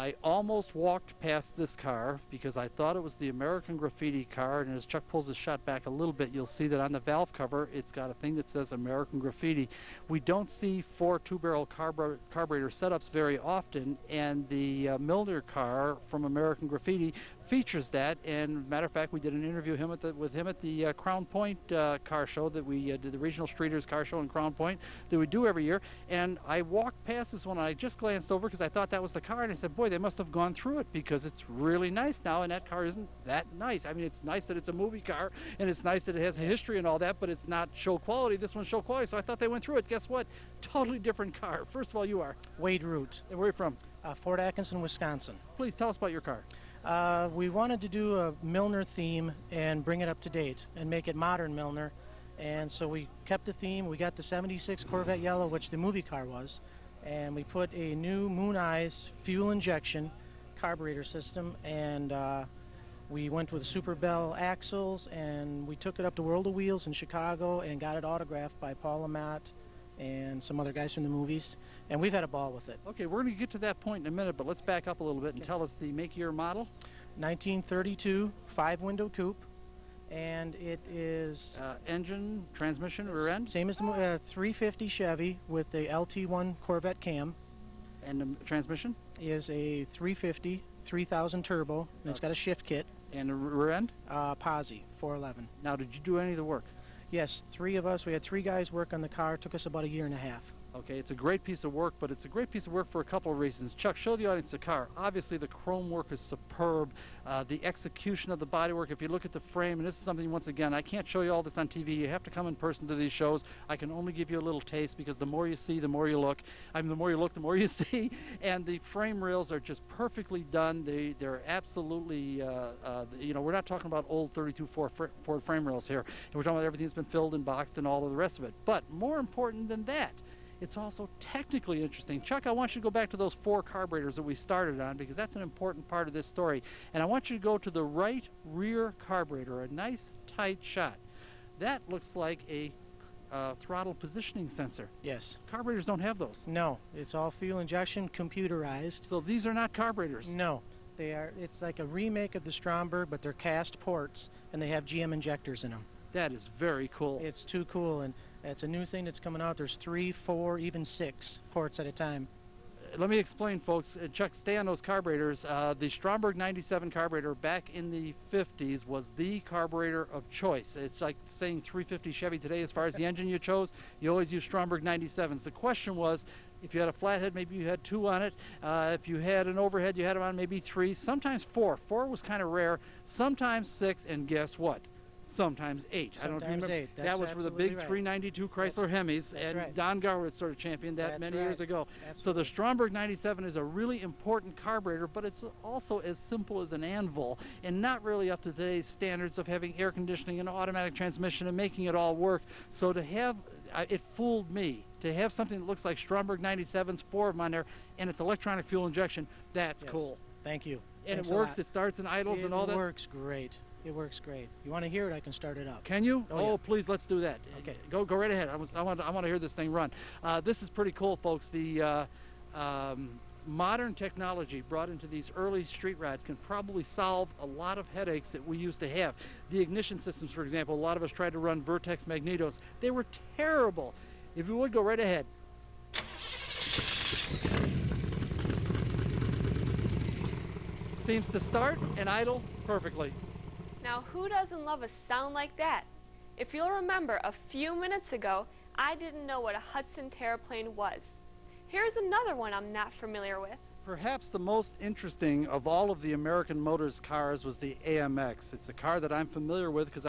I almost walked past this car because I thought it was the American Graffiti car, and as Chuck pulls his shot back a little bit, you'll see that on the valve cover it's got a thing that says American Graffiti. We don't see 4 two-barrel carburetor setups very often, and the Milner car from American Graffiti features that. And matter of fact, we did an interview with him at the Crown Point car show that we did, the Regional Streeters car show in Crown Point that we do every year. And I walked past this one, and I just glanced over because I thought that was the car, and I said, boy, they must have gone through it because it's really nice now, and that car isn't that nice. I mean, it's nice that it's a movie car, and it's nice that it has a history and all that, but it's not show quality. This one's show quality, so I thought they went through it. Guess what? Totally different car. First of all, you are? Wade Root. And where are you from? Fort Atkinson, Wisconsin. Please tell us about your car. We wanted to do a Milner theme and bring it up to date and make it modern Milner, and so we kept the theme. We got the 76 Corvette Yellow, which the movie car was, and we put a new Moon Eyes fuel injection carburetor system, and we went with Super Bell axles, and we took it up to World of Wheels in Chicago and got it autographed by Paul Lamott and some other guys from the movies, and we've had a ball with it. Okay, we're going to get to that point in a minute, but let's back up a little bit and tell us the make, year, model. 1932 5-window coupe, and it is engine, transmission, rear end? Same as the 350 Chevy with the LT1 Corvette cam. And the transmission? Is a 350 3000 turbo, and it's got a shift kit. And the rear end? Posi 411. Now, did you do any of the work? Yes, 3 of us. We had 3 guys work on the car. It took us about a year and a half. Okay, it's a great piece of work, but it's a great piece of work for a couple of reasons. Chuck, show the audience the car. Obviously, the chrome work is superb. The execution of the bodywork, if you look at the frame, and this is something, once again, I can't show you all this on TV. You have to come in person to these shows. I can only give you a little taste because the more you see, the more you look. I mean, the more you look, the more you see. And the frame rails are just perfectly done. They're absolutely, you know, we're not talking about old 32 Ford frame rails here. We're talking about everything that's been filled and boxed and all of the rest of it. But more important than that, it's also technically interesting. Chuck, I want you to go back to those 4 carburetors that we started on because that's an important part of this story. And I want you to go to the right rear carburetor, a nice tight shot. That looks like a throttle positioning sensor. Yes. Carburetors don't have those. No, it's all fuel injection, computerized. So these are not carburetors. No, they are. It's like a remake of the Stromberg, but they're cast ports, and they have GM injectors in them. That is very cool. It's too cool, and it's a new thing that's coming out. There's 3, 4, even 6 ports at a time. Let me explain, folks. Chuck, stay on those carburetors. The Stromberg 97 carburetor back in the 50s was the carburetor of choice. It's like saying 350 Chevy today as far as the engine you chose. You always use Stromberg 97s. The question was, if you had a flathead, maybe you had 2 on it. If you had an overhead, you had them on maybe 3, sometimes 4. 4 was kind of rare, sometimes 6, and guess what? Sometimes 8. Sometimes I don't remember. 8. That was for the big right. 392 Chrysler Hemis, and right. Don Garwood sort of championed that That's many right. years ago. Absolutely. So the Stromberg 97 is a really important carburetor, but it's also as simple as an anvil and not really up to today's standards of having air conditioning and automatic transmission and making it all work. So to have, it fooled me, to have something that looks like Stromberg 97's, 4 of them on there, and it's electronic fuel injection, that's Yes. Cool. Thank you. And Thanks it works, it starts and idles and all that? It works great. It works great. You want to hear it, I can start it up. Can you? Oh, yeah. Please, let's do that. Okay. Go right ahead. I want to hear this thing run. This is pretty cool, folks. The modern technology brought into these early street rides can probably solve a lot of headaches that we used to have. The ignition systems, for example, a lot of us tried to run Vertex magnetos. They were terrible. If you would, go right ahead. Seems to start and idle perfectly. Now, who doesn't love a sound like that? If you'll remember, a few minutes ago, I didn't know what a Hudson Terraplane was. Here's another one I'm not familiar with. Perhaps the most interesting of all of the American Motors cars was the AMX. It's a car that I'm familiar with because